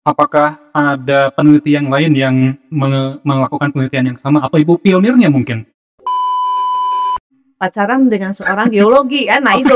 Apakah ada peneliti yang lain yang melakukan penelitian yang sama atau Ibu pionirnya mungkin? Pacaran dengan seorang geologi kan, nah itu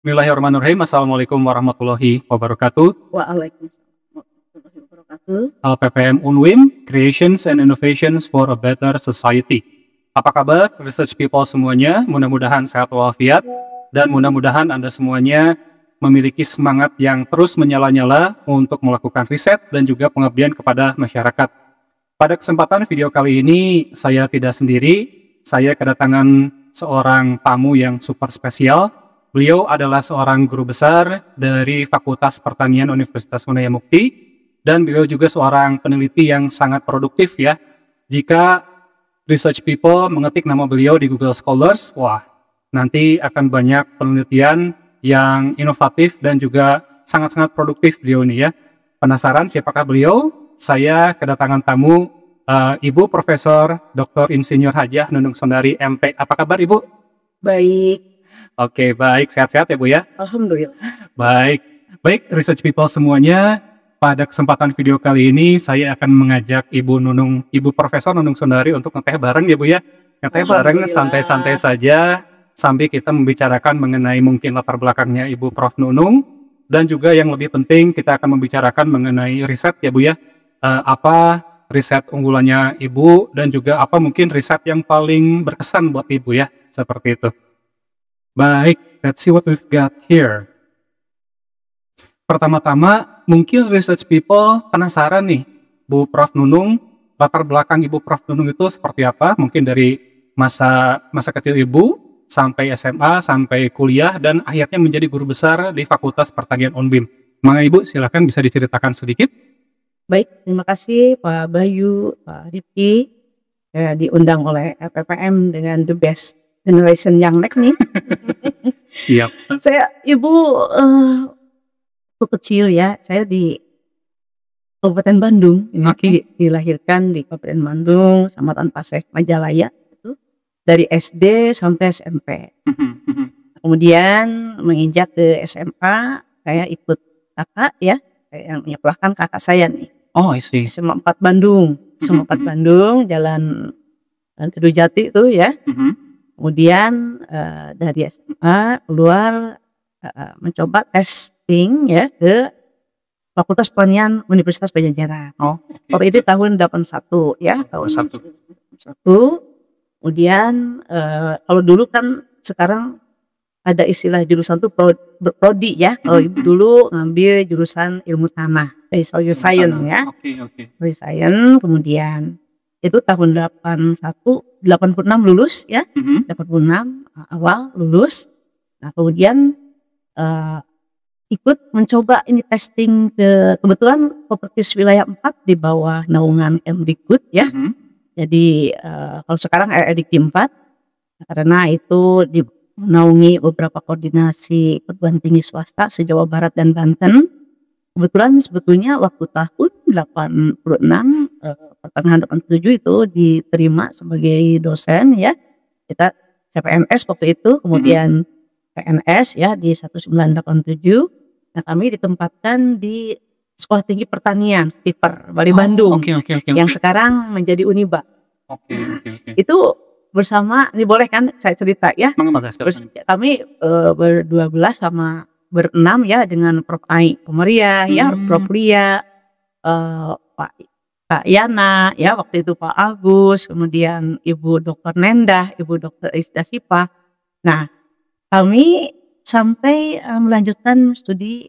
Bismillahirrahmanirrahim. Assalamualaikum warahmatullahi wabarakatuh. Waalaikumsalam warahmatullahi wabarakatuh. LPPM Unwim, Creations and Innovations for a Better Society. Apa kabar research people semuanya? Mudah-mudahan sehat walafiat dan mudah-mudahan Anda semuanya memiliki semangat yang terus menyala-nyala untuk melakukan riset dan juga pengabdian kepada masyarakat. Pada kesempatan video kali ini saya tidak sendiri, saya kedatangan seorang tamu yang super spesial. Beliau adalah seorang guru besar dari Fakultas Pertanian Universitas Unaya Mukti dan beliau juga seorang peneliti yang sangat produktif ya. Jika research people mengetik nama beliau di Google Scholars, wah nanti akan banyak penelitian yang inovatif dan juga sangat-sangat produktif beliau ini ya. Penasaran siapakah beliau? Saya kedatangan tamu Ibu Profesor Dr. Insinyur Hajah Nunung Sondari MP. Apa kabar Ibu? Baik, Oke, baik. Sehat-sehat ya Bu ya? alhamdulillah. Baik, baik research people semuanya. Pada kesempatan video kali ini saya akan mengajak Ibu Profesor Nunung Sondari untuk ngeteh bareng ya Bu ya. Ngeteh bareng santai-santai saja sambil kita membicarakan mengenai mungkin latar belakangnya Ibu Prof Nunung dan juga yang lebih penting kita akan membicarakan mengenai riset ya Bu ya. Apa riset unggulannya Ibu dan juga apa mungkin riset yang paling berkesan buat Ibu ya, seperti itu. Baik, let's see what we've got here. Pertama-tama, mungkin research people penasaran nih, Bu Prof Nunung, latar belakang Ibu Prof Nunung itu seperti apa? Mungkin dari masa kecil Ibu, sampai SMA, sampai kuliah, dan akhirnya menjadi guru besar di Fakultas Pertanian Unbim. Mangga Ibu, silakan bisa diceritakan sedikit. Baik, terima kasih Pak Bayu, Pak Rifki. Saya diundang oleh LPPM dengan the best generation yang next nih. Siap. Saya Ibu waktu kecil ya, saya di Kabupaten Bandung. Oke. Dilahirkan di Kabupaten Bandung, Kecamatan Paseh, Majalaya itu dari SD sampai SMP. Kemudian menginjak ke SMA, saya ikut kakak ya, yang menyekolahkan kakak saya nih. Oh, I see. SMA 4 Bandung, SMA 4 Bandung, Jalan Kedujati itu ya. Kemudian dari SMA keluar mencoba testing ya ke Fakultas Pertanian Universitas Pajajaran. Oh, Waktu itu tahun 81 ya, tahun 81. 81. Kemudian kalau dulu kan sekarang ada istilah jurusan tuh prodi ya. Kalau dulu ngambil jurusan ilmu tanah, soil science ya. Oke. Soil science, kemudian itu tahun 86 lulus ya. 86 awal lulus. Nah, kemudian ikut mencoba ini testing ke kebetulan Properties Wilayah 4 di bawah naungan Kemdikbud ya. Jadi kalau sekarang RRDK 4 karena itu dinaungi beberapa koordinasi perguruan tinggi swasta se-Jawa Barat dan Banten. Kebetulan sebetulnya waktu tahun 86 pertengahan 87 itu diterima sebagai dosen ya. Kita CPNS waktu itu, kemudian PNS ya di 1987. Nah, kami ditempatkan di Sekolah Tinggi Pertanian Stiper Bali Bandung. Oke. Yang sekarang menjadi Uniba. Oke. Itu bersama, ini boleh kan saya cerita ya? Mangga. Kami berdua sama berenam ya dengan Prof Ai Komaria ya, Prof Lia, Pak Yana ya, waktu itu Pak Agus, kemudian Ibu Dr. Nendah, Ibu Dr. Isda Sipah. Nah, kami sampai melanjutkan studi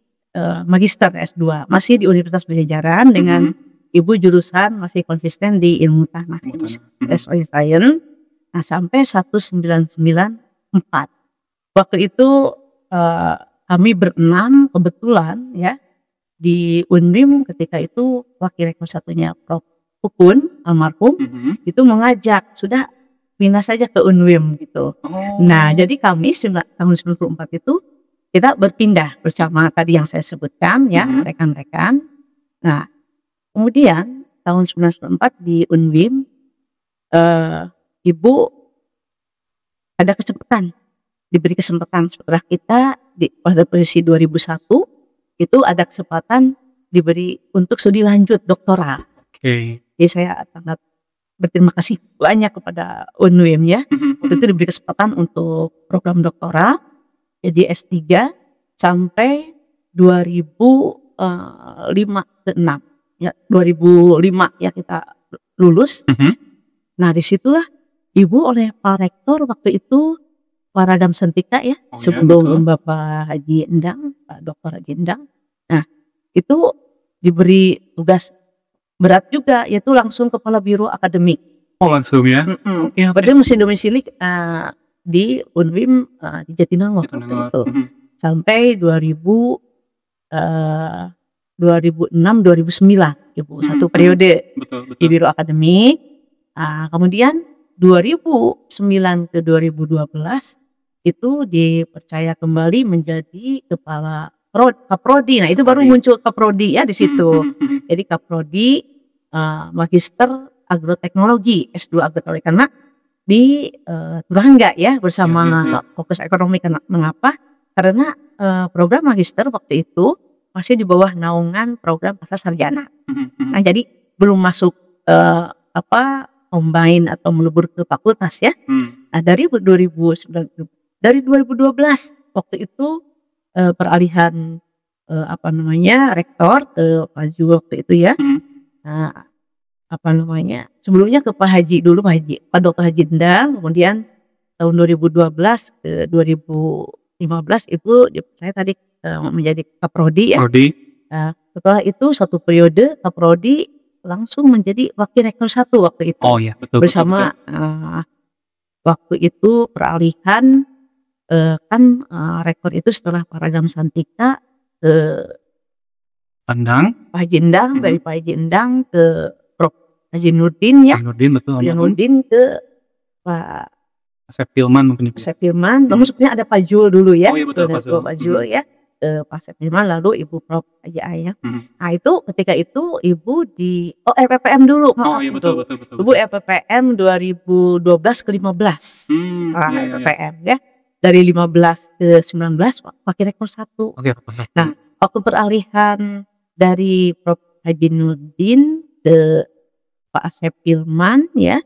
magister S2 masih di Universitas Pajajaran dengan Ibu jurusan masih konsisten di ilmu tanah, soil science. Nah, sampai 1994. Waktu itu kami berenam kebetulan ya di Unrim ketika itu wakil rektor satunya Prof Pukun almarhum itu mengajak, sudah pindah saja ke Unwim gitu. Oh. Nah, jadi kami tahun 94 itu kita berpindah bersama tadi yang saya sebutkan ya, rekan-rekan. Nah, kemudian tahun 94 di Unwim Ibu ada diberi kesempatan setelah kita pada posisi 2001 itu ada kesempatan diberi untuk studi lanjut doktoral. Jadi saya sangat berterima kasih banyak kepada Unwim ya. Waktu itu diberi kesempatan untuk program doktoral jadi S3 sampai 2005 ke 6 ya, 2005 ya kita lulus. Nah, disitulah Ibu oleh Pak Rektor waktu itu Pak Radam Sentika ya, sebelum Bapak Haji Endang, Pak Dr. Haji Endang. Nah, itu diberi tugas berat juga, yaitu langsung Kepala Biro Akademik. Oh, langsung ya? Ya, padahal masih domisili di Unwim di Jatinangor waktu itu. Sampai 2006-2009 Ibu satu periode di Biro Akademik. Kemudian 2009 ke 2012 itu dipercaya kembali menjadi kepala Kaprodi. Nah, itu baru muncul Kaprodi ya di situ. Jadi Kaprodi Magister Agroteknologi, S2 Agroteknologi, karena di Turangga ya bersama Fokus Ekonomi. Mengapa? Karena program magister waktu itu masih di bawah naungan program pasca sarjana. Nah, jadi belum masuk combine atau melebur ke fakultas ya. Nah, dari 2012 waktu itu peralihan rektor ke Pak Ju waktu itu ya. Nah, sebelumnya ke Pak Haji dulu, Pak Dr. Haji Endang, kemudian tahun 2012 ke 2015 Ibu saya tadi menjadi Kaprodi ya. Setelah itu satu periode Kaprodi langsung menjadi wakil rektor 1 waktu itu. Oh ya, betul. Bersama waktu itu peralihan rektor itu setelah Pak Radam Santika ke Endang, Pak Haji Endang, dari Pak Haji Endang ke Prof. Haji Nurdin ya. Haji Nurdin ke Pak Asep Filman mungkin. Asep Filman, lalu sebenarnya ada Pak Jul dulu ya. Oh iya, betul, Pak Jul ya. Pak Asep Filman, lalu Ibu Prof. Haji Ayah. Nah, itu ketika itu Ibu di RPPM dulu. Betul. Ibu RPPM 2012 ke 15. RPPM ya. Dari 15 ke 19 wakil rektor 1. Nah, waktu peralihan dari Prof. Haji Nurdin ke Pak Asep Filman ya,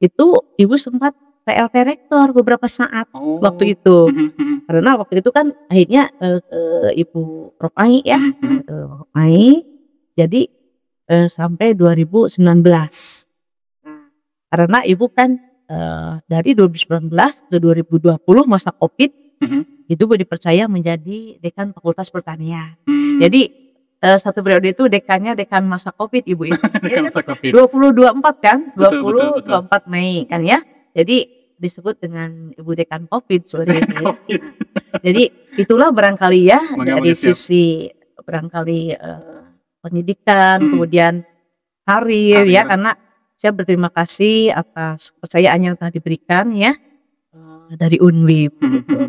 itu Ibu sempat PLT rektor beberapa saat waktu itu. Karena waktu itu kan akhirnya Ibu Prof. Ai ya, jadi sampai 2019. Karena Ibu kan dari 2019 ke 2020 masa Covid, itu dipercaya menjadi dekan Fakultas Pertanian. Jadi satu periode itu dekan masa Covid Ibu itu. 2024 kan, 2024 Mei kan ya. Jadi disebut dengan Ibu Dekan Covid sore ini. Jadi itulah barangkali ya dari sisi barangkali pendidikan, kemudian karir ya, karena saya berterima kasih atas kepercayaan yang telah diberikan ya dari Unwim gitu.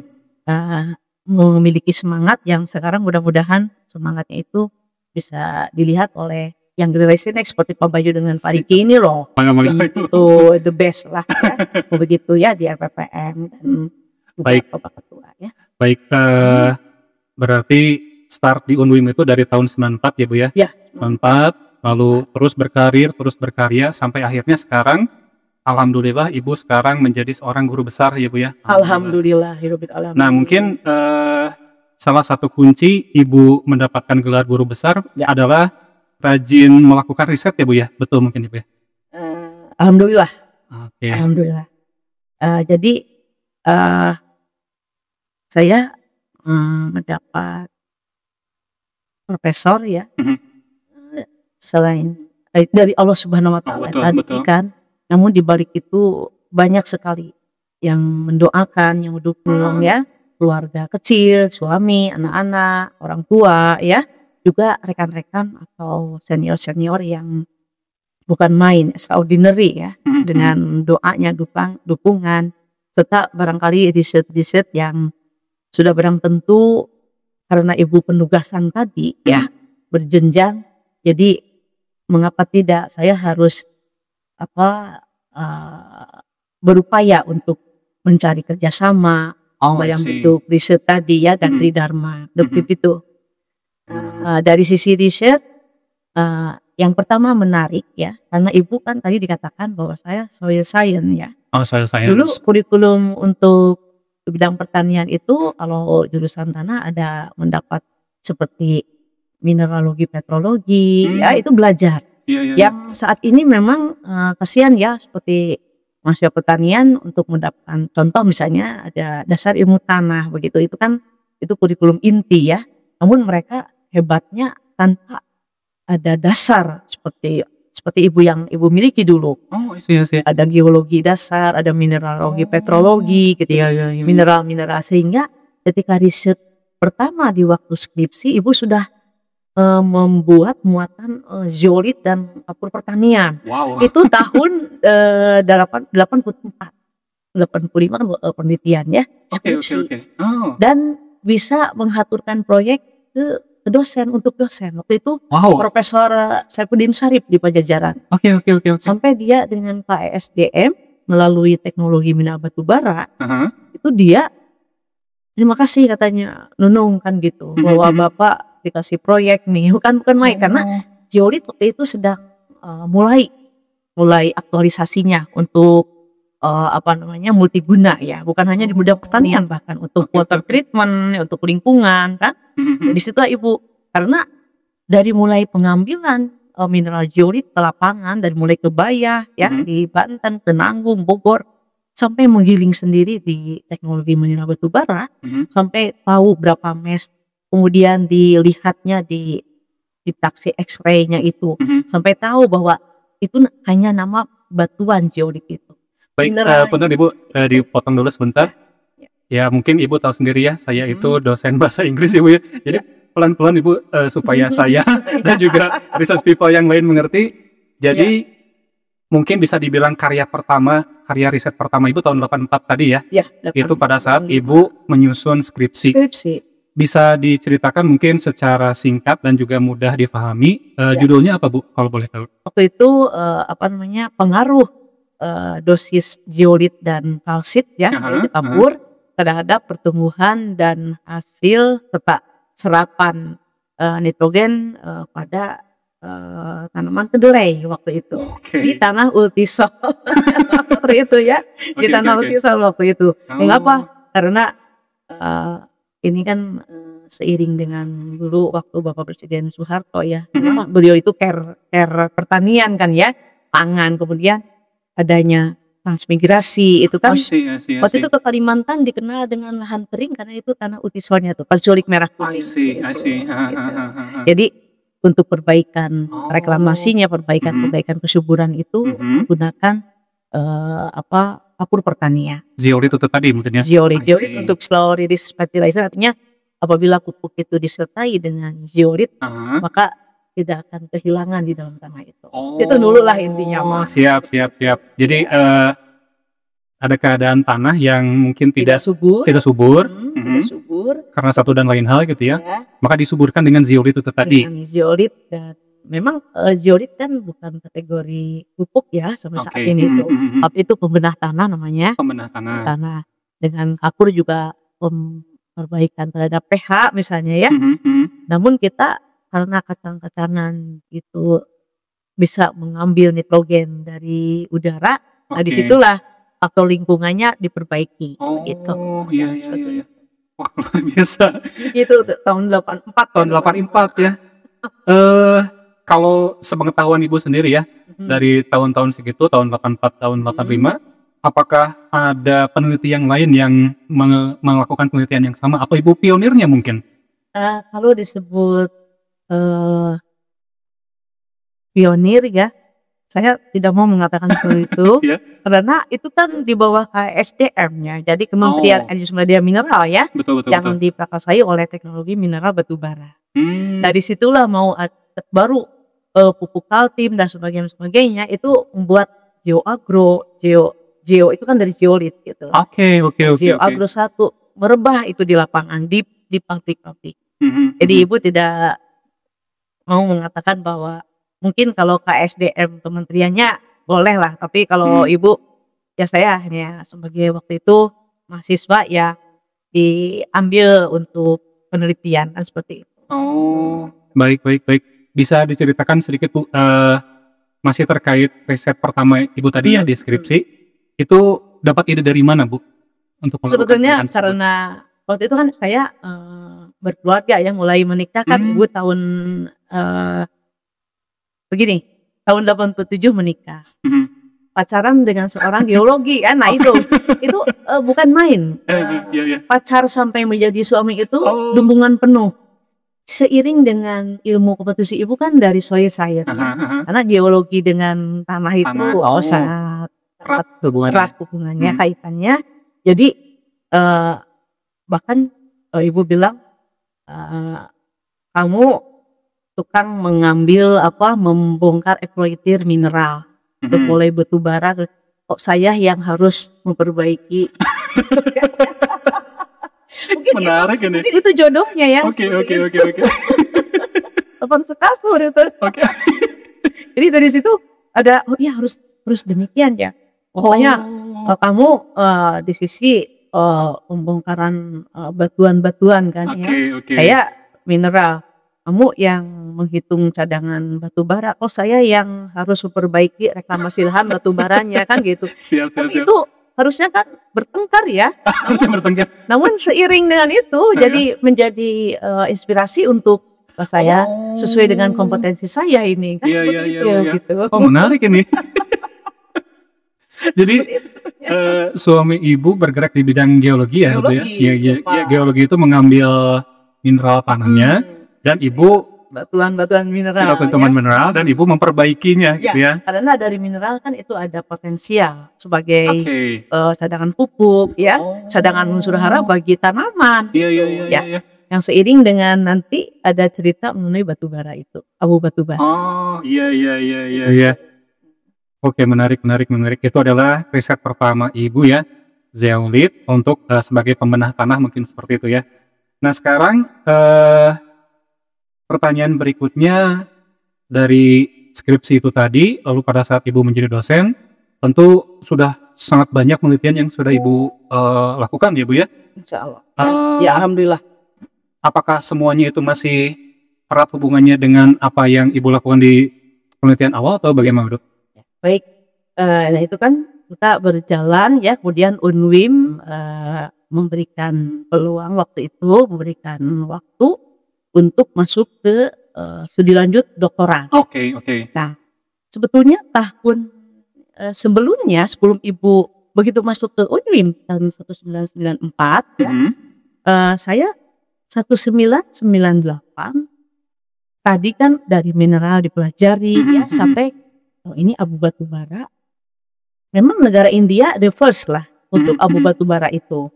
Memiliki semangat yang sekarang mudah-mudahan semangatnya itu bisa dilihat oleh yang generasi next seperti Pak Bayu dengan Pak Riki ini loh. Itu the best lah ya. Begitu ya di RPPM dan baik Bapak Ketua ya. Baik, berarti start di Unwim itu dari tahun 94 ya Bu ya? Ya. 94, lalu terus berkarya sampai akhirnya sekarang alhamdulillah Ibu sekarang menjadi seorang guru besar ya Bu ya? Alhamdulillah. Nah, mungkin salah satu kunci Ibu mendapatkan gelar guru besar adalah rajin melakukan riset ya Bu ya? Betul mungkin Ibu ya? Alhamdulillah. Okay. Alhamdulillah. Jadi saya mendapat profesor ya, selain dari Allah Subhanahu Wa Taala tadi kan, namun di balik itu banyak sekali yang mendoakan, yang mendukung ya, keluarga kecil, suami, anak-anak, orang tua ya, juga rekan-rekan atau senior-senior yang bukan main, extraordinary ya, Mhm, mhm. dengan doanya, dukungan, serta barangkali riset-riset yang sudah barang tentu karena ibu penugasan tadi ya, berjenjang, jadi mengapa tidak saya harus apa, berupaya untuk mencari kerjasama Oh, I dalam see. bentuk riset tadi ya, dan Mhm, tridharma, mhm. itu. Dari sisi riset, yang pertama menarik ya, karena ibu kan tadi dikatakan bahwa saya soil science ya. Oh, soil Dulu science. kurikulum untuk bidang pertanian itu kalau jurusan tanah ada mendapat seperti mineralogi, petrologi, ya Mmm, itu belajar. iya, iya, iya. Yang saat ini memang, kasihan ya seperti mahasiswa pertanian untuk mendapatkan contoh misalnya ada dasar ilmu tanah begitu, itu kan itu kurikulum inti ya. Namun mereka hebatnya tanpa ada dasar seperti seperti ibu yang ibu miliki dulu. Oh, I see, I see. Ada geologi dasar, ada mineralogi, Oh, petrologi gitu iya, ya, iya, iya, iya. mineral-mineral sehingga ketika riset pertama di waktu skripsi ibu sudah, membuat muatan, zeolit dan kapur pertanian. Wow. Itu tahun, 84, 85 kan, penelitian ya, Oke, oke, skripsi. oke. Oh, Dan bisa menghaturkan proyek ke dosen, untuk dosen. Waktu itu wow. Profesor Saifuddin Syarif di Pajajaran. Oke, oke, oke, oke. Sampai dia dengan Pak ESDM melalui teknologi mineral batubara, Heeh. itu dia terima kasih katanya, Nunung kan gitu, Mhm, bahwa mhm. Bapak dikasih proyek nih, bukan main karena Oh, geolit waktu itu sedang, mulai mulai aktualisasinya untuk, apa namanya, multiguna ya, bukan hanya di bidang pertanian bahkan untuk oke, oke, water oke. treatment, untuk lingkungan kan. Mhm, mhm. Di situlah Ibu, karena dari mulai pengambilan, mineral geolit ke lapangan, dari mulai ke Bayah ya, Mhm, di Banten, ke Nanggung, Bogor, sampai menggiling sendiri di teknologi mineral batubara, mhm, sampai tahu berapa mes, kemudian dilihatnya di taksi X-ray-nya itu, mhm. sampai tahu bahwa itu hanya nama batuan geolit itu. Baik, Mineralnya punten Ibu, dipotong dulu sebentar. ya, ya, Ya mungkin Ibu tahu sendiri ya, saya itu mhm, dosen bahasa Inggris Ibu ya. Jadi ya. pelan-pelan Ibu, supaya saya dan juga research people yang lain mengerti. Iya, Jadi mungkin bisa dibilang karya riset pertama Ibu tahun 84 tadi ya, iya, itu pada saat 85 Ibu menyusun skripsi. skripsi, Bisa diceritakan mungkin secara singkat dan juga mudah difahami, ya. judulnya apa Bu, kalau boleh tahu? Waktu itu, apa namanya, pengaruh, dosis geolit dan kalsit ya, Heeh, yaitu heeh. kapur terhadap pertumbuhan dan hasil serta serapan, nitrogen, pada, tanaman kedelai waktu itu. Di Oke. tanah Ultisol waktu itu ya, di Oke, oke, tanah oke. Ultisol waktu itu. Oh, Mengapa? Karena, eee, ini kan, seiring dengan dulu waktu Bapak Presiden Soeharto ya, mhm. memang beliau itu care care pertanian kan ya, pangan, kemudian adanya transmigrasi itu I kan, see, I see, I waktu itu see. ke Kalimantan dikenal dengan lahan kering karena itu tanah Ultisolnya tuh, penculik merah I kuning see, I gitu, see. Heeh, gitu. heeh, heeh, heeh. Jadi untuk perbaikan Oh, reklamasinya, mhm, perbaikan kesuburan itu mhm. gunakan, apa, kapur pertanian. Zeolit itu tadi mungkin ya? Zeolit, I zeolit see. untuk slow release fertilizer artinya apabila pupuk itu disertai dengan zeolit, Heeh. maka tidak akan kehilangan di dalam tanah itu. Itu dulu lah intinya Oh, mah, siap, siap, siap. Jadi, ada keadaan tanah yang mungkin tidak tidak subur, tidak subur, tidak subur, karena satu dan lain hal gitu ya, ya, maka disuburkan dengan zeolit itu tadi? dengan zeolit dan memang, zeolit kan bukan kategori pupuk ya sampai saat Oke, ini mhm, itu, mhm, mhm. tapi itu pembenah tanah namanya. Pembenah tanah. Tanah dengan kapur juga perbaikan terhadap pH misalnya ya. Mhm, mhm. Namun kita karena kacang-kacangan itu bisa mengambil nitrogen dari udara, nah Oke. disitulah faktor lingkungannya diperbaiki, begitu. Oh, iya, iya, iya, Seperti iya. itu. Wah, luar biasa. Begitu tahun 84 ya, Tahun 84 ya? Eee, Kalau sepengetahuan Ibu sendiri ya, mhm, dari tahun-tahun segitu, tahun 84, tahun mhm. 85, apakah ada peneliti yang lain yang melakukan penelitian yang sama atau Ibu pionirnya mungkin? Kalau disebut, eee, pionir ya, saya tidak mau mengatakan seperti itu, Iya? karena itu kan di bawah KSDM-nya, jadi Kementerian Oh, Energi Sumber Daya Mineral ya, betul, betul, betul. yang diprakarsai oleh teknologi mineral batubara. Mmm, Dari situlah mau baru, pupuk Kaltim dan sebagainya itu membuat Geoagro, Geo itu kan dari geolit gitu. Oke. Geoagro 1 merebah itu di lapangan di pabrik-pabrik. Jadi Ibu tidak mau mengatakan bahwa mungkin kalau KSDM kementeriannya boleh lah, tapi kalau Ibu ya saya hanya sebagai waktu itu mahasiswa ya diambil untuk penelitian kan seperti itu. Oh, baik. Bisa diceritakan sedikit Bu, masih terkait riset pertama Ibu tadi ya di skripsi, itu dapat ide dari mana Bu? Untuk melakukan Sebetulnya penelitian tersebut? karena waktu itu kan saya berkeluarga ya, mulai menikah kan Ibu tahun begini, tahun 87 menikah. Pacaran dengan seorang geologi kan, nah itu bukan main. Iya. Pacar sampai menjadi suami itu Oh. dumbungan penuh. Seiring dengan ilmu kompetisi Ibu kan dari soil science ya. Karena geologi dengan tanah itu sangat Erat erat hubungannya, kaitannya. Jadi bahkan Ibu bilang kamu tukang mengambil membongkar eksploitir mineral, untuk mulai batu bara, kok saya yang harus memperbaiki. Menarik ini. Mungkin itu jodohnya ya. Oke. Teman sekasur itu. Oke. Jadi dari situ ada ya harus demikian ya. Pokoknya kamu di sisi pembongkaran batuan-batuan kan ya. Saya mineral, kamu yang menghitung cadangan batu bara, kok saya yang harus memperbaiki reklamasi lahan batu baranya kan gitu. Siap. Itu harusnya kan bertengkar ya. Harusnya bertengkar. Namun seiring dengan itu jadi menjadi inspirasi untuk saya sesuai dengan kompetensi saya ini kan seperti itu gitu. Oh, menarik ini. Jadi suami Ibu bergerak di bidang geologi ya, Bu ya? Iya, geologi itu mengambil mineral tanahnya dan Ibu batuan mineral mineral dan Ibu memperbaikinya gitu ya. Karena dari mineral kan itu ada potensial sebagai cadangan pupuk ya, cadangan unsur hara bagi tanaman. Iya. Yang seiring dengan nanti ada cerita mengenai batu bara itu, abu batu bara. Oh, iya. Oke, menarik. Itu adalah riset pertama Ibu ya, zeolit untuk sebagai pembenah tanah mungkin seperti itu ya. Nah, sekarang pertanyaan berikutnya dari skripsi itu tadi, lalu pada saat Ibu menjadi dosen, tentu sudah sangat banyak penelitian yang sudah Ibu lakukan ya Bu ya? Insya Allah. Ya Alhamdulillah. Apakah semuanya itu masih erat hubungannya dengan apa yang Ibu lakukan di penelitian awal atau bagaimana Bu? Baik, nah itu kan kita berjalan ya, kemudian UNWIM memberikan peluang waktu itu, memberikan waktu untuk masuk ke studi lanjut doktoral. Oke. Nah, sebetulnya tahun sebelumnya, sebelum Ibu begitu masuk ke UNWIM tahun 1994 ya, saya 1998 tadi kan dari mineral dipelajari ya sampai ini abu batu bara. Memang negara India the first lah untuk abu batu bara itu.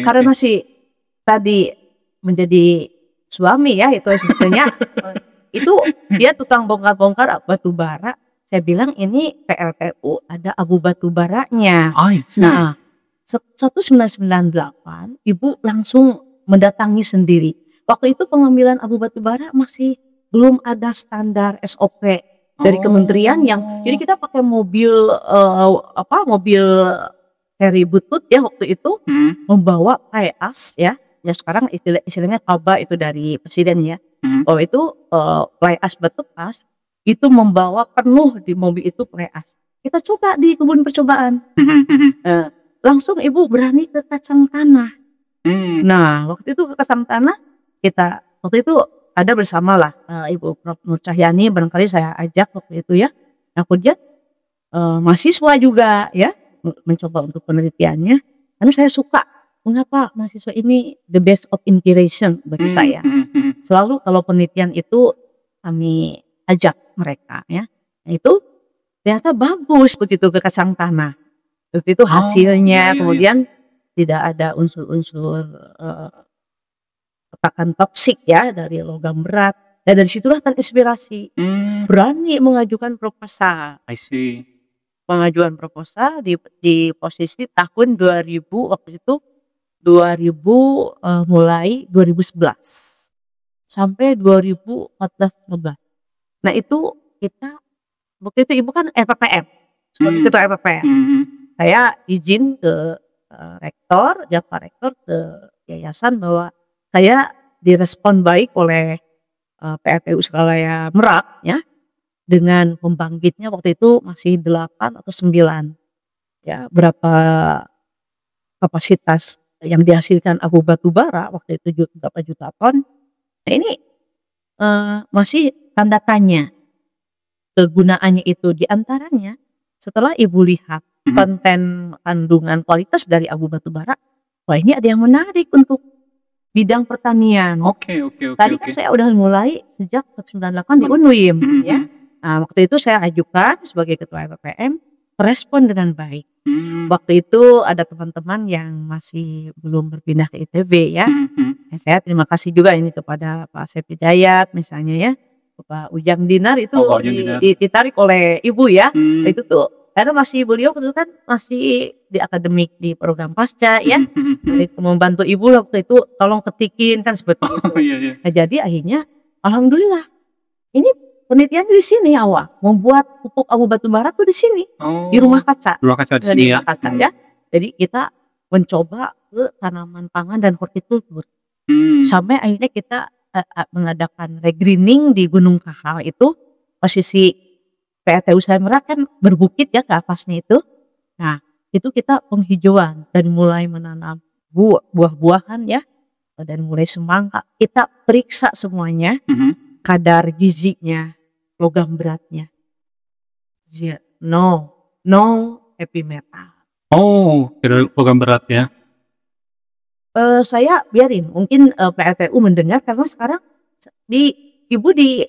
Karena masih tadi menjadi suami ya, itu sebetulnya itu dia tukang bongkar-bongkar batu bara. Saya bilang ini PLTU ada abu batu baranya. Nah, 1998 Ibu langsung mendatangi sendiri. Waktu itu pengambilan abu batu bara masih belum ada standar SOP dari kementerian yang jadi kita pakai mobil mobil seri butut ya waktu itu, membawa fly-ash ya sekarang istilahnya kaba itu dari presiden ya. Bahwa itu fly-ash betukas itu membawa penuh di mobil itu fly-ash. Kita coba di kebun percobaan. Langsung Ibu berani ke kacang tanah. Nah, waktu itu ke kacang tanah kita waktu itu ada bersama lah Ibu Prof. Nur Cahyani, barangkali saya ajak waktu itu ya. Nah, kemudian mahasiswa juga ya mencoba untuk penelitiannya. Karena saya suka mengapa mahasiswa ini the best of inspiration bagi saya. Selalu kalau penelitian itu kami ajak mereka ya. Nah, itu ternyata bagus begitu ke kacang tanah. Waktu itu hasilnya kemudian tidak ada unsur-unsur katakan toksik ya dari logam berat. Dan dari situlah terinspirasi, berani mengajukan proposal. I see. Pengajuan proposal di posisi tahun 2000 waktu itu 2000 mulai 2011 sampai 2014-15. Nah itu kita waktu itu ibu kan RPPM, sebagai ketua RPPM. Saya izin ke rektor, Pak Rektor ke yayasan bahwa saya direspon baik oleh PLTU Sukalaya Merak ya, dengan pembangkitnya waktu itu masih 8 atau 9 ya, berapa kapasitas yang dihasilkan abu batu bara waktu itu berapa juta ton. Nah ini masih tanda tanya kegunaannya itu, diantaranya setelah ibu lihat konten kandungan kualitas dari abu batu bara, wah ini ada yang menarik untuk bidang pertanian. Oke. Tadi kan saya udah mulai sejak 1998 di UNWIM ya. Nah, waktu itu saya ajukan sebagai ketua RPPM, respon dengan baik. Waktu itu ada teman-teman yang masih belum berpindah ke ITB ya. Saya terima kasih juga ini kepada Pak Asep Hidayat misalnya ya, Pak Ujang Dinar itu ditarik oleh ibu ya. Itu tuh karena masih beliau waktu itu kan masih di akademik di program pasca ya. Itu membantu ibu waktu itu, tolong ketikin kan seperti itu. Nah, jadi akhirnya alhamdulillah ini penelitian di sini awal membuat pupuk abu batu bara tuh di sini, di rumah kaca. Rumah kaca di sini ya. Kaca, ya. Jadi kita mencoba ke tanaman pangan dan hortikultur. Sampai akhirnya kita mengadakan regreening di Gunung Kahal itu, posisi PLTU Sukalaya Merak kan berbukit ya ke atasnya itu. Nah, itu kita penghijauan dan mulai menanam buah-buahan ya, dan mulai semangka. Kita periksa semuanya. Kadar gizinya, logam beratnya, no heavy metal. Kadar logam berat ya. Saya biarin, mungkin PLTU mendengar karena sekarang ibu di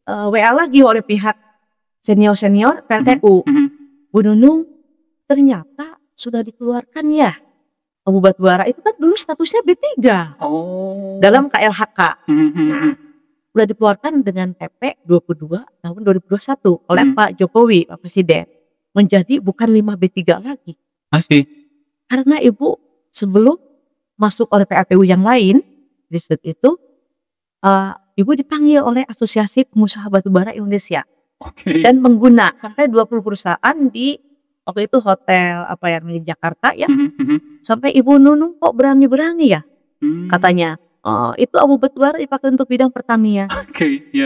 WA lagi oleh pihak senior PLTU. Bu Nunung, ternyata sudah dikeluarkan ya abu batu bara itu kan dulu statusnya B3 dalam KLHK. Nah, sudah dikeluarkan dengan PP 22 tahun 2021 oleh Pak Jokowi, Pak Presiden, menjadi bukan 5B3 lagi. Masih. Karena ibu sebelum masuk oleh PLTU yang lain, riset itu ibu dipanggil oleh Asosiasi Pengusaha Batubara Indonesia. Dan mengguna sampai 20 perusahaan di waktu itu hotel di Jakarta ya. Sampai Ibu Nunung kok berani-berani ya katanya. Itu abu batu bara dipakai untuk bidang pertanian.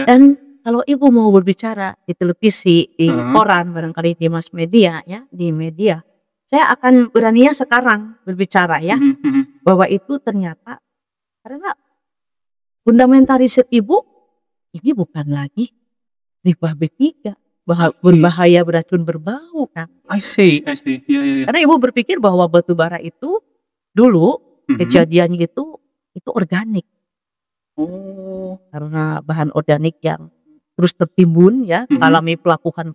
Dan kalau ibu mau berbicara di televisi, di koran, barangkali di mass media ya, di media, saya akan beraninya sekarang berbicara ya, bahwa itu ternyata karena fundamental riset ibu ini bukan lagi limbah B3 berbahaya, beracun, berbau kan. I see. Karena ibu berpikir bahwa batu bara itu dulu kejadiannya itu organik. Karena bahan organik yang terus tertimbun ya, alami pelapukan.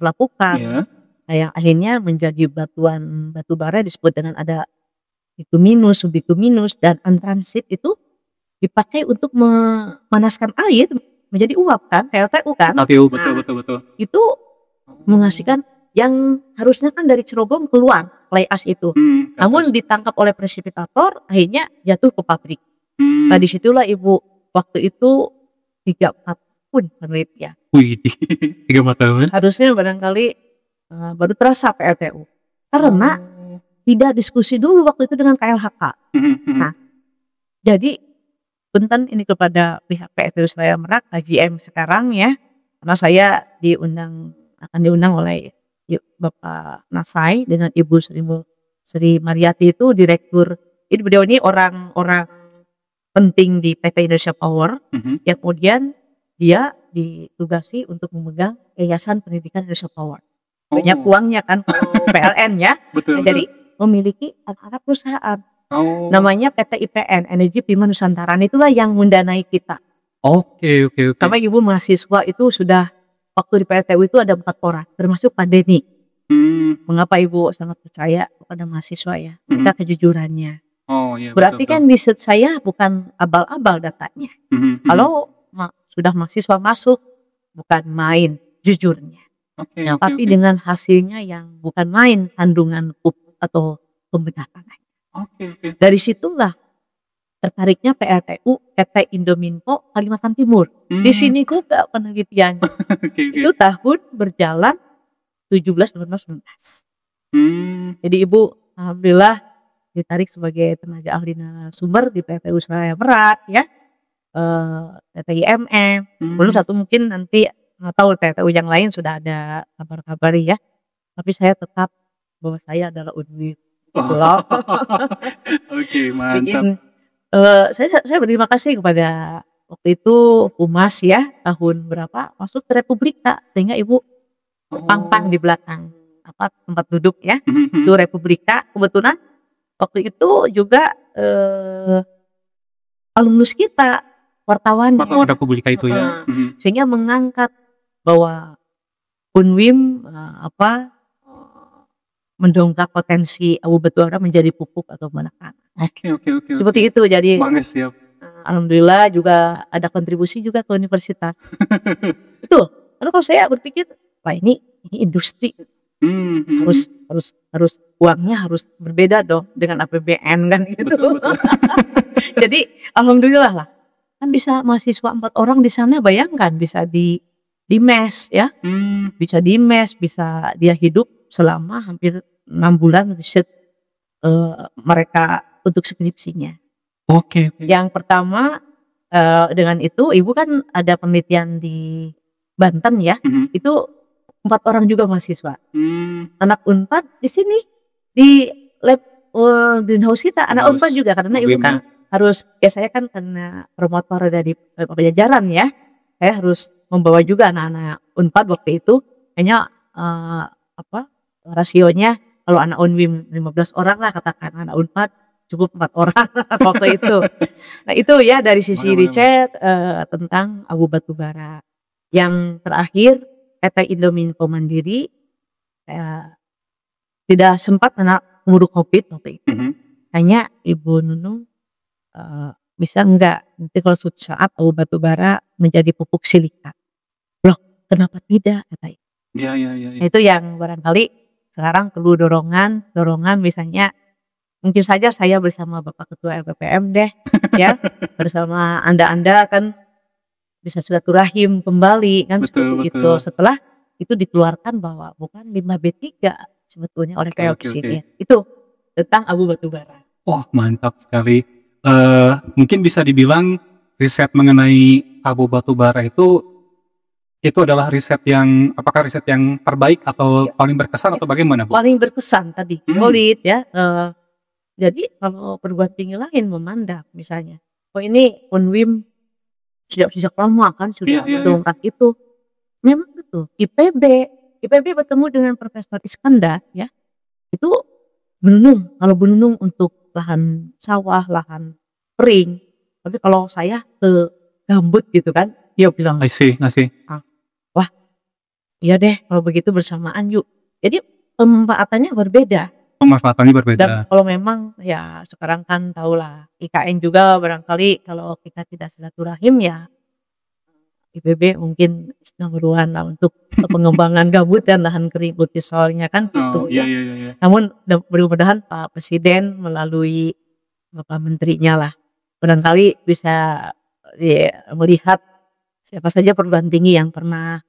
Nah, yang akhirnya menjadi batu bara disebut dengan ada bituminus, subbituminus, dan antransit itu dipakai untuk memanaskan air menjadi uap kan, PLTU kan. Betul. Itu menghasilkan yang harusnya kan dari cerobong keluar fly ash itu. Namun ditangkap oleh presipitator, akhirnya jatuh ke pabrik. Nah disitulah ibu waktu itu 3-4 tahun penelitian. Wih, 3-4 tahun. Harusnya barangkali baru terasa PLTU. Karena tidak diskusi dulu waktu itu dengan KLHK. Nah, jadi punten ini kepada pihak PLTU Sukalaya Merak, KJM sekarang ya. Karena saya akan diundang oleh Bapak Nasai dengan Ibu Sri Mariati itu direktur. Jadi beliau ini orang penting di PT Indonesia Power, yang kemudian dia ditugasi untuk memegang Yayasan Pendidikan Indonesia Power. Banyak uangnya kan PLN ya. Nah, jadi memiliki anak-anak perusahaan. Namanya PT IPN, Energi Prima Nusantara. Itulah yang mendanai kita. Oke. Sama ibu mahasiswa itu sudah waktu di PLTU itu ada 4 orang, termasuk Pak Denny. Mengapa ibu sangat percaya kepada mahasiswa ya? Kita kejujurannya. Berarti kan riset saya bukan abal-abal datanya. Kalau sudah mahasiswa masuk bukan main jujurnya. Tapi dengan hasilnya yang bukan main, kandungan pupuk atau pembedah tanah. Dari situlah tertariknya PLTU PT Indominfo Kalimantan Timur. Di sini juga penelitiannya. Itu tahun berjalan 17, 18, 19. Jadi Ibu alhamdulillah ditarik sebagai tenaga ahli narasumber di PLTU Surabaya Merak ya. PT IMM. Belum satu mungkin nanti nggak tahu PLTU yang lain sudah ada kabar-kabar ya. Tapi saya tetap bahwa saya adalah Unwim. Mantap. Saya berterima kasih kepada waktu itu Humas ya, tahun berapa masuk ke Republika, sehingga Ibu pang-pang di belakang tempat duduk ya, itu Republika. Kebetulan waktu itu juga alumnus kita wartawan Republika itu ya, sehingga mengangkat bahwa Unwim mendongkrak potensi abu batubara menjadi pupuk atau menekan. Seperti itu. Jadi siap. Alhamdulillah juga ada kontribusi juga ke universitas. Betul. Karena kalau saya berpikir, wah ini industri. Harus uangnya harus berbeda dong dengan APBN kan gitu. Betul. Jadi alhamdulillah lah. Kan bisa mahasiswa 4 orang di sana, bayangkan bisa di mes ya. Bisa di mes, bisa dia hidup selama hampir 6 bulan riset mereka untuk skripsinya. Yang pertama dengan itu Ibu kan ada penelitian di Banten ya. Itu 4 orang juga mahasiswa. Anak Unpad di sini di lab greenhouse kita, anak Unpad juga karena Ibu kan harus ya, saya kan karena promotor dari Pajajaran ya. Saya harus membawa juga anak-anak Unpad waktu itu. Hanya rasionya kalau anak Unwim 15 orang lah katakan, anak Unpad cukup 4 orang waktu itu. Nah itu ya dari sisi riset tentang abu batubara. Yang terakhir PT Indominfo Mandiri tidak sempat kena keburu COVID waktu itu. Hanya Ibu Nunung bisa enggak nanti kalau suatu saat abu batubara menjadi pupuk silika. Loh kenapa tidak kata Ibu. Itu yang barangkali sekarang perlu dorongan misalnya mungkin saja saya bersama Bapak Ketua LPPM deh ya, bersama Anda kan bisa silaturahim kembali kan, seperti itu. Setelah itu dikeluarkan bahwa bukan 5B3 sebetulnya oleh Keoxin ya. Itu tentang abu batubara. Wah mantap sekali. Mungkin bisa dibilang riset mengenai abu batubara itu adalah riset yang, apakah riset yang terbaik atau paling berkesan atau bagaimana Bu? Paling berkesan tadi, solid ya. Jadi kalau perguruan tinggi lain memandang misalnya, oh ini Unwim sejak lama kan sudah mendongkrak itu. Memang betul. IPB bertemu dengan Profesor Iskandar ya, itu benunung. Kalau benunung untuk lahan sawah, lahan kering. Tapi kalau saya ke gambut gitu kan, dia bilang, ngasih. Wah, iya deh kalau begitu bersamaan yuk. Jadi pemanfaatannya berbeda. Dan kalau memang ya sekarang kan tahulah IKN juga barangkali kalau kita tidak silaturahim ya IPB mungkin nomor 1 lah untuk pengembangan gambut dan lahan kering soalnya kan gitu. Namun mudah-mudahan Pak Presiden melalui Bapak Menterinya lah barangkali bisa melihat siapa saja perguruan tinggi yang pernah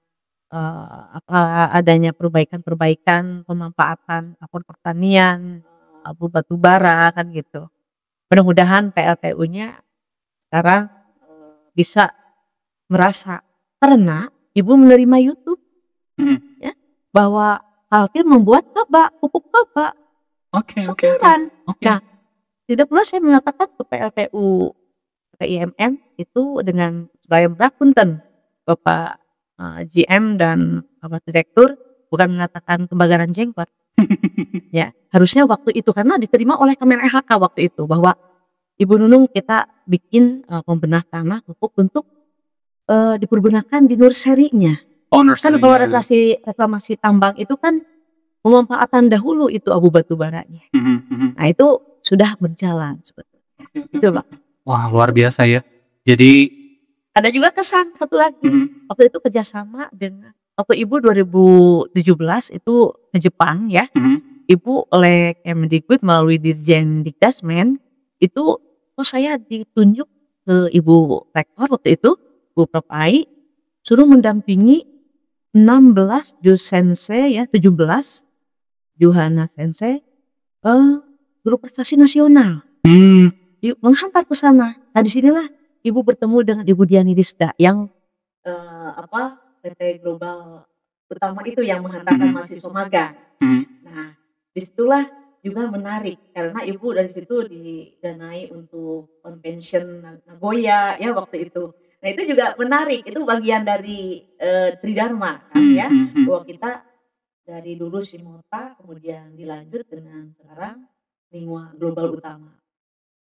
adanya perbaikan pemanfaatan apur pertanian, abu batubara kan gitu. Mudah-mudahan PLTU-nya sekarang bisa merasa, karena Ibu menerima YouTube ya, bahwa Kaltim membuat pupuk kaba sekarang. Nah, tidak pula saya mengatakan ke PLTU ke IMM itu dengan Surabaya Merak Punten Bapak GM dan Bapak Direktur bukan mengatakan kebakaran jenggot. Ya, harusnya waktu itu karena diterima oleh Kemen EHK waktu itu bahwa Ibu Nunung kita bikin pembenah tanah pupuk untuk dipergunakan di nurserinya. Kan kalau reklamasi tambang itu kan pemanfaatan dahulu itu abu batubaranya. Nah itu sudah berjalan sebetulnya. Itu Pak. Wah luar biasa ya. Jadi Ada juga kesan satu lagi, Mhm. waktu itu kerjasama dengan waktu Ibu 2017 itu ke Jepang ya, Mhm. Ibu oleh Kemdikbud melalui Dirjen Dikdasmen, itu saya ditunjuk ke Ibu Rektor waktu itu, Bu Prof. Ai, suruh mendampingi 16 Jusensei ya, 17 Juhana Sensei, guru prestasi nasional. Mmm. Menghantar ke sana. Nah disinilah Ibu bertemu dengan Ibu Diani Disda yang, PT Global Utama itu yang menghantarkan Mhm. mahasiswa magang. Mhm. Nah, disitulah juga menarik karena Ibu dari situ didanai untuk convention Nagoya ya waktu itu. Nah itu juga menarik, itu bagian dari, Tridharma kan Mhm ya, mhm mhm. bahwa kita dari dulu Simota kemudian dilanjut dengan sekarang Lingua Global Utama.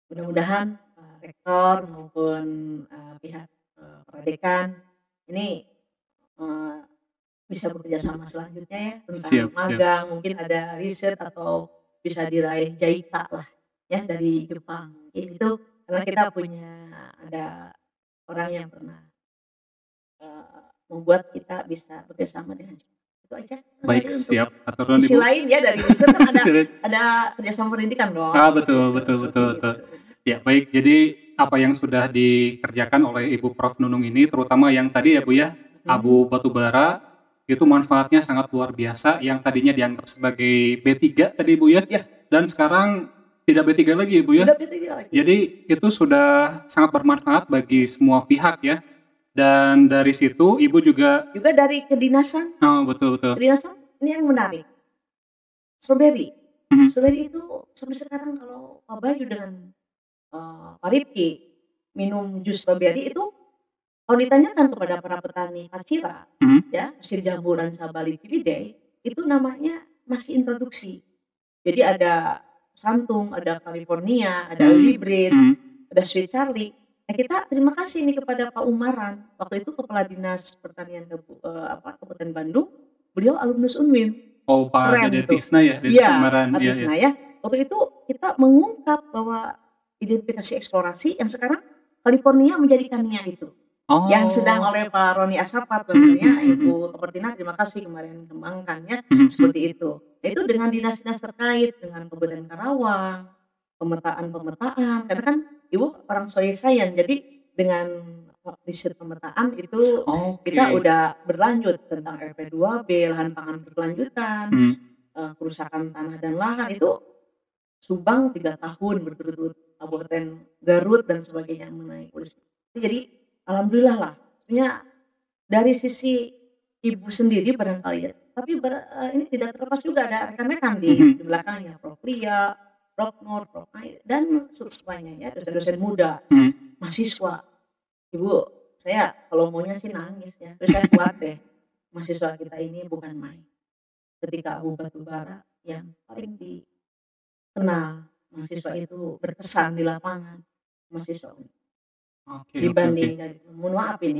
Mudah-mudahan, rektor maupun, pihak, prodekan ini, eee, bisa bekerja sama selanjutnya ya tentang Siap siap. magang, mungkin ada riset atau bisa diraih JITA lah ya dari Jepang. Itu karena kita punya ada orang yang pernah, membuat kita bisa bekerjasama dengan Jepang. Itu aja Baik, barangkali untuk siap. Atur nuhun, sisi Ibu. lain ya dari riset kan ada kerjasama pendidikan dong, Betul gitu, betul seperti betul betul. itu. Ya, baik. Jadi apa yang sudah dikerjakan oleh Ibu Prof. Nunung ini, terutama yang tadi ya, Bu, ya, Mhm. abu batubara, itu manfaatnya sangat luar biasa, yang tadinya dianggap sebagai B3 tadi, Bu, ya, Ya, dan sekarang tidak B3 lagi, Bu, ya. tidak beda lagi. Jadi itu sudah sangat bermanfaat bagi semua pihak ya, dan dari situ Ibu juga Juga dari kedinasan betul betul. kedinasan ini yang menarik, stroberi. Mhm. Stroberi itu sampai sekarang kalau Pak Bayu dengan, Pak Rifki minum jus stroberi itu kalau ditanyakan kepada para petani Pacira, Mhm. ya, hasil jamburan Sabali Ciwidey, itu namanya masih introduksi. Jadi ada Santung, ada California, ada Mmm. Hybrid, Mhm. ada Sweet Charlie. Nah kita terima kasih nih kepada Pak Umaran, waktu itu Kepala Dinas Pertanian Kabupaten Bandung, beliau alumnus UNWIM, Oh, Pak keren Dede itu. Tisna ya, Dede Iya, Samaran, Kak iya iya. Tisna ya, waktu itu kita mengungkap bahwa identifikasi eksplorasi yang sekarang California menjadikannya itu. Yang sedang Oh. oleh Pak Roni Asapat Mhm mhm sebenarnya mhm. Ibu Kopertina terima kasih kemarin kembangkannya Mhm mhm. seperti itu. Itu dengan dinas-dinas terkait dengan Kabupaten Karawang, pemetaan-pemetaan karena kan Ibu orang soil science jadi dengan riset pemetaan itu kita Oke. udah berlanjut tentang RP2B, lahan pangan berkelanjutan, Mhm. kerusakan tanah dan lahan itu Subang 3 tahun berturut-turut, Kabupaten Garut dan sebagainya mengenai polisi. Jadi alhamdulillah lah, maksudnya dari sisi Ibu sendiri barangkali ya, tapi ini tidak terlepas juga ada rekan-rekan di Mhm. belakangnya, Prof. Lia, Prof. Nur, Prof. Ai, dan semuanya ya, dosen-dosen muda, Mhm. mahasiswa. Ibu, saya kalau maunya sih nangis ya, terus saya kuat deh, mahasiswa kita ini bukan main. Ketika abu batubara yang paling dikenal mahasiswa itu berkesan di lapangan, mahasiswa Oke oke oke. dibanding dari mohon maaf ini.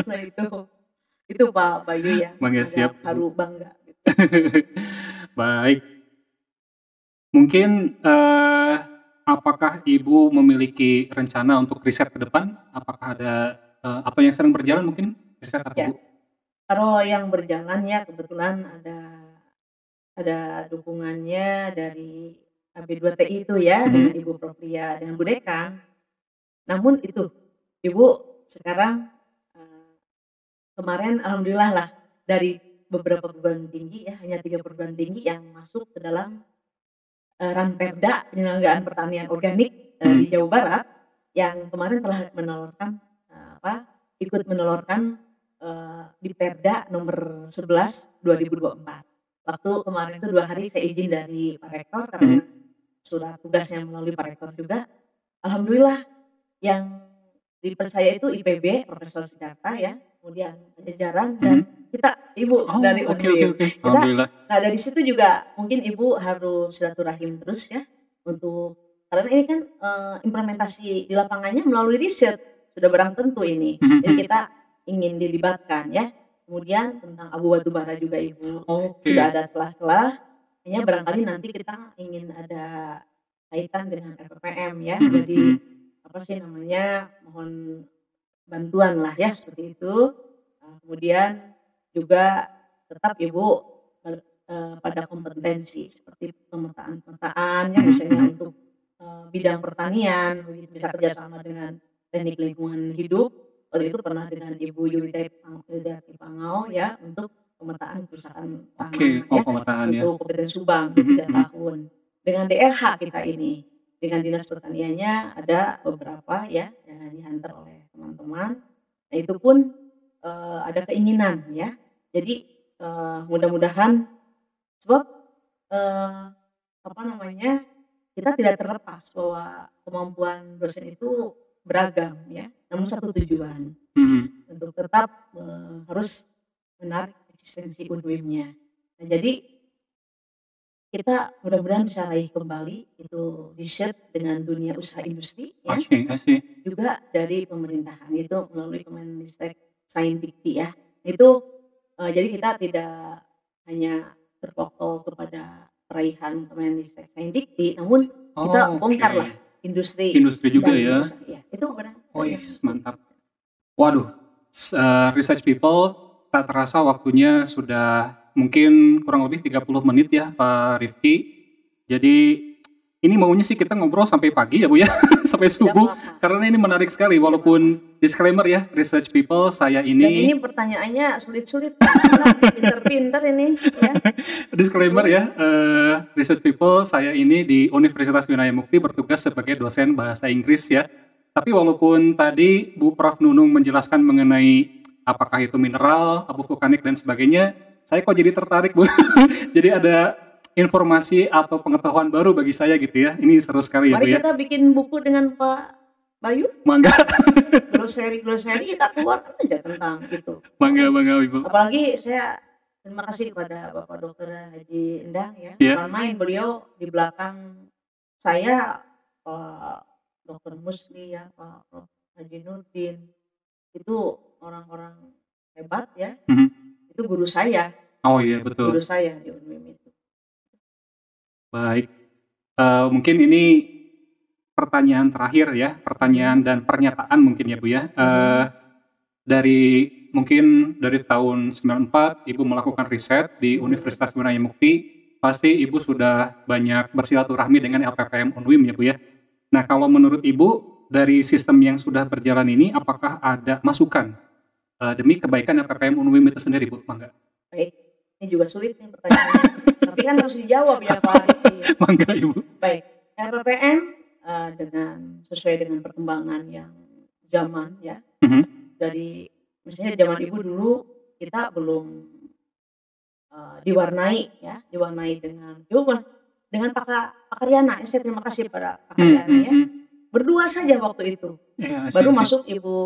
Nah itu Pak Bayu yang Bangga, agak siap, Ibu. haru bangga gitu. Baik, mungkin, apakah Ibu memiliki rencana untuk riset ke depan? Apakah ada, apa yang sedang berjalan mungkin riset atau, Ya, Bu? kalau yang berjalan ya kebetulan ada dukungannya dari AB2TI itu ya dengan Mhm. Ibu Prof. Lia dengan Bu Dekan. Namun itu, Ibu sekarang, eee, kemarin alhamdulillah lah dari beberapa perguruan tinggi ya, hanya 3 perguruan tinggi yang masuk ke dalam, Ranperda penyelenggaraan pertanian organik, di Mhm. Jawa Barat yang kemarin telah menelurkan, ikut menelurkan, di Perda nomor 11 2024. Waktu kemarin itu 2 hari saya izin dari Pak Rektor karena Mhm. surat tugasnya melalui Pak Rektor juga, alhamdulillah yang dipercaya itu IPB, Profesor Sidarta ya, kemudian jajaran dan Mhm. kita, Ibu Oh, dari oke oke Unwil. oke. Kita Alhamdulillah. nah dari situ juga mungkin Ibu harus silaturahim terus ya, untuk karena ini kan, implementasi di lapangannya melalui riset, sudah barang tentu ini. Mhm Jadi mhm. kita ingin dilibatkan ya. Kemudian tentang abu batubara juga Ibu sudah Oke. ada celah-celah, hanya barangkali nanti kita ingin ada kaitan dengan RPPM ya. Mhm Jadi mhm. apa sih namanya, mohon bantuan lah ya seperti itu. Kemudian juga tetap Ibu pada kompetensi seperti pemetaan ya misalnya untuk bidang pertanian, bisa kerjasama dengan teknik lingkungan hidup. Waktu itu pernah dengan Ibu Yudati Pangau ya untuk pemetaan kerusakan Oke, tanah ya pemetaan ya. untuk Kabupaten Subang 3 tahun. Dengan DLH kita ini, dengan Dinas Pertaniannya ada beberapa ya yang dihantar oleh teman-teman. Nah itu pun ada keinginan ya. Jadi mudah-mudahan sebab apa namanya, kita tidak terlepas bahwa kemampuan dosen itu beragam ya, namun satu tujuan untuk tetap harus menarik eksistensi UNWIM-nya. Nah jadi kita mudah-mudahan bisa raih kembali itu riset dengan dunia usaha industri ya, juga dari pemerintahan itu melalui Kemendikbud Saintikti ya. Itu jadi kita tidak hanya terfokus kepada peraihan Kemendikbud Saintikti, namun kita bongkarlah industri juga ya. Ya. Itu benar. Mantap. Waduh, research people, tak terasa waktunya sudah mungkin kurang lebih 30 menit ya Pak Rifki. Jadi ini maunya sih kita ngobrol sampai pagi ya Bu ya, sampai subuh. Karena ini menarik sekali walaupun disclaimer ya, research people saya ini. Dan ini pertanyaannya sulit-sulit, pinter-pinter ini ya. Disclaimer ya, research people saya ini di Universitas Winaya Mukti bertugas sebagai dosen bahasa Inggris ya. Tapi walaupun tadi Bu Prof Nunung menjelaskan mengenai apakah itu mineral, abu vulkanik dan sebagainya, saya kok jadi tertarik Bu. Jadi ada informasi atau pengetahuan baru bagi saya gitu ya. Ini seru sekali ya Bu ya. Mari kita bikin buku dengan Pak Bayu. Mangga. Glosari kita keluarkan aja tentang itu. Mangga Ibu. Apalagi saya terima kasih kepada Bapak Dr. Haji Endang ya. Main beliau di belakang saya Dr. Musli ya, Pak Haji Nurdin. Itu orang-orang hebat ya. Itu guru saya. Oh iya betul. Guru saya di UNWIM itu. Baik. Mungkin ini pertanyaan terakhir ya, pertanyaan dan pernyataan mungkin ya Bu ya. Mungkin dari tahun 94 Ibu melakukan riset di Universitas Winaya Mukti, pasti Ibu sudah banyak bersilaturahmi dengan LPPM UNWIM ya Bu ya. Nah kalau menurut Ibu dari sistem yang sudah berjalan ini, apakah ada masukan demi kebaikan LPPM UNWIM itu sendiri Bu? Mangga. Baik, ini juga sulit nih pertanyaannya. Tapi kan harus dijawab ya Pak Riki. Mangga Ibu. Baik, LPPM dengan sesuai dengan perkembangan yang zaman ya. Dari misalnya zaman Ibu dulu kita belum diwarnai dengan Pak Karyana. Saya terima kasih pada Pak Karyana ya. Berdua saja waktu itu. Baru masuk Ibu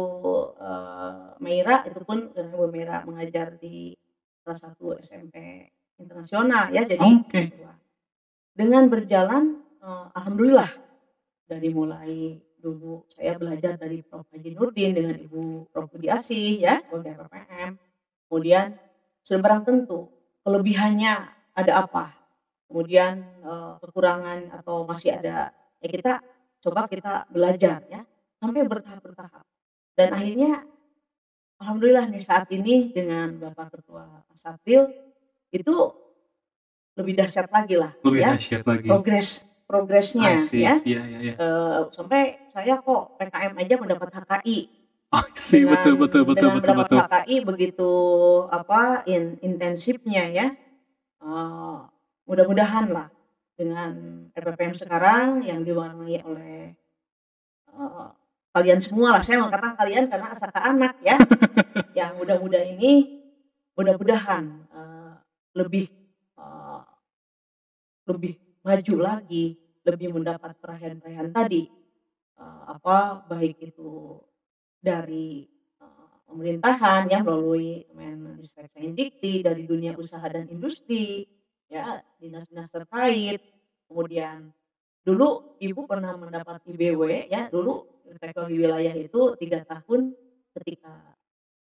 Meira, itu pun Ibu Meira mengajar di salah satu SMP internasional ya. Jadi dengan berjalan alhamdulillah dari mulai dulu saya belajar dari Prof Haji Nurdin dengan Ibu Prof Budi Asih ya, LPPM. Kemudian sudah barang tentu kelebihannya ada apa, kemudian kekurangan atau masih ada ya, kita belajar ya sampai bertahap dan akhirnya alhamdulillah nih saat ini dengan Bapak Ketua Satril itu lebih dahsyat lagi lah progresnya ya. Sampai saya kok PKM aja mendapat HKI. Betul. Mendapat HKI begitu intensifnya ya. Mudah-mudahan lah dengan LPPM sekarang yang diwarnai oleh kalian semua lah, saya mengatakan kalian karena asal anak ya. Yang muda-muda ini mudah-mudahan lebih maju lagi, lebih mendapat perhatian tadi baik itu dari pemerintahan yang melalui Kemendikbud Saintikti, dari dunia usaha dan industri ya, dinas-dinas terkait. Kemudian dulu Ibu pernah mendapat IBW ya, dulu teknologi wilayah itu 3 tahun ketika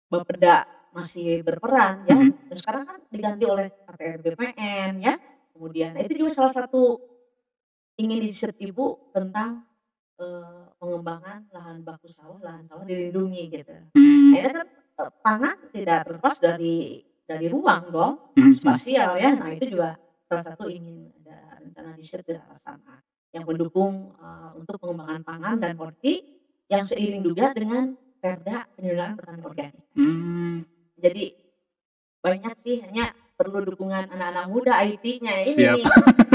Bapeda masih berperan ya, dan sekarang kan diganti oleh KTR BPN ya. Kemudian itu juga salah satu ingin riset Ibu tentang pengembangan lahan baku sawah, lahan sawah dilindungi gitu. Hmm. Akhirnya kan pangan tidak terlepas dari ruang dong, spasial ya. Nah itu juga salah satu ingin ada rencana riset ke arah sana yang mendukung untuk pengembangan pangan dan horti yang seiring juga dengan perda penyelenggaraan pertanian organik. Jadi banyak sih, hanya perlu dukungan anak-anak muda IT-nya ini Siap. nih.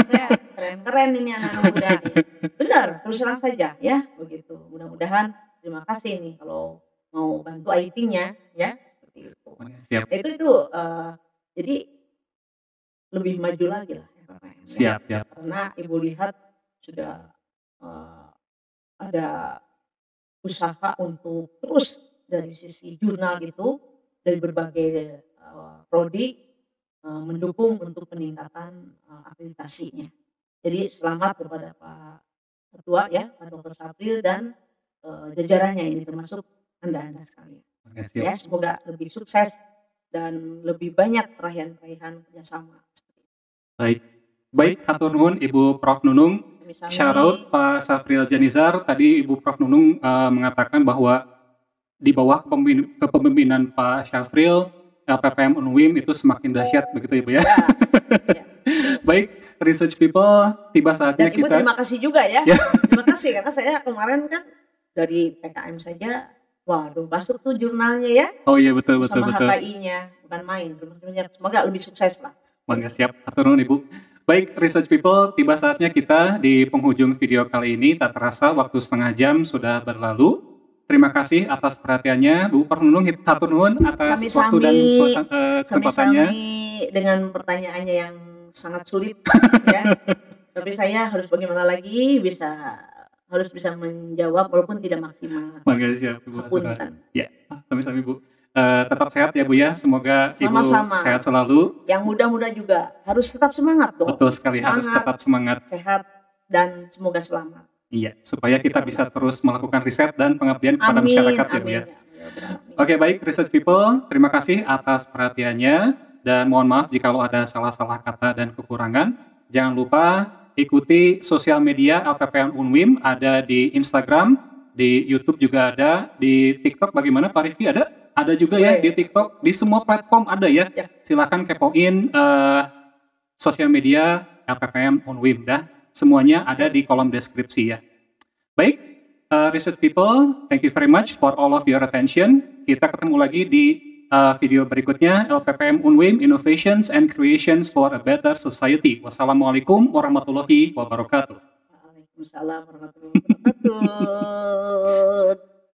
Saya keren-keren ini anak-anak muda nih. Benar, terus terang saja ya, begitu. Mudah-mudahan terima kasih nih kalau mau bantu IT-nya ya, seperti itu. Siap. Itu jadi lebih maju lagi lah FPPN ya. Siap, siap. Karena Ibu lihat sudah ada usaha untuk terus dari sisi jurnal gitu, dari berbagai prodi mendukung untuk peningkatan akreditasinya. Jadi selamat kepada Pak Ketua ya, Pak Dr. Sapril dan jajarannya ini termasuk Anda sekalian. Ya, semoga lebih sukses dan lebih banyak raihan-raihan kerjasama. Baik, hatur nuhun Ibu Prof Nunung. Shout out Pak Sapril Janizar. Tadi Ibu Prof Nunung mengatakan bahwa di bawah kepemimpinan Pak Syafril, LPPM Unwim itu semakin dahsyat, begitu Ibu ya? Ya. Baik, research people, tiba saatnya dan Ibu kita. Terima kasih juga ya. Terima kasih karena saya kemarin kan dari PKM saja, waduh masuk tuh jurnalnya ya. Oh iya betul. Sama HKI-nya, bukan main. Semoga lebih sukses lah. Mangga siap, hatur nuhun Ibu. Baik, research people, tiba saatnya kita di penghujung video kali ini. Tak terasa waktu setengah jam sudah berlalu. Terima kasih atas perhatiannya, Bu Prof Nunung. Hatur nuhun atas waktu dan kesempatannya. Dengan pertanyaannya yang sangat sulit, ya. Tapi saya harus bagaimana lagi harus bisa menjawab walaupun tidak maksimal. Mangga siap, Bu. Punten. Ya, sami-sami Bu. Tetap sehat ya Bu ya, semoga Ibu sehat selalu. Yang muda-muda juga harus tetap semangat dong. Betul sekali, harus tetap semangat. Sehat dan semoga selamat. Iya, supaya kita bisa terus melakukan riset dan pengabdian kepada masyarakat ya Bu ya. Oke, baik research people, terima kasih atas perhatiannya dan mohon maaf jika ada salah-salah kata dan kekurangan. Jangan lupa ikuti sosial media LPPM Unwim, ada di Instagram, di YouTube juga ada, di TikTok bagaimana Pak Rifki ada? Ada juga ya di TikTok, di semua platform ada ya. Silakan kepoin sosial media LPPM Unwim dah. Semuanya ada di kolom deskripsi ya. Baik, research people, thank you very much for all of your attention. Kita ketemu lagi di video berikutnya, LPPM Unwim, Innovations and Creations for a Better Society. Wassalamualaikum warahmatullahi wabarakatuh. Waalaikumsalam warahmatullahi wabarakatuh.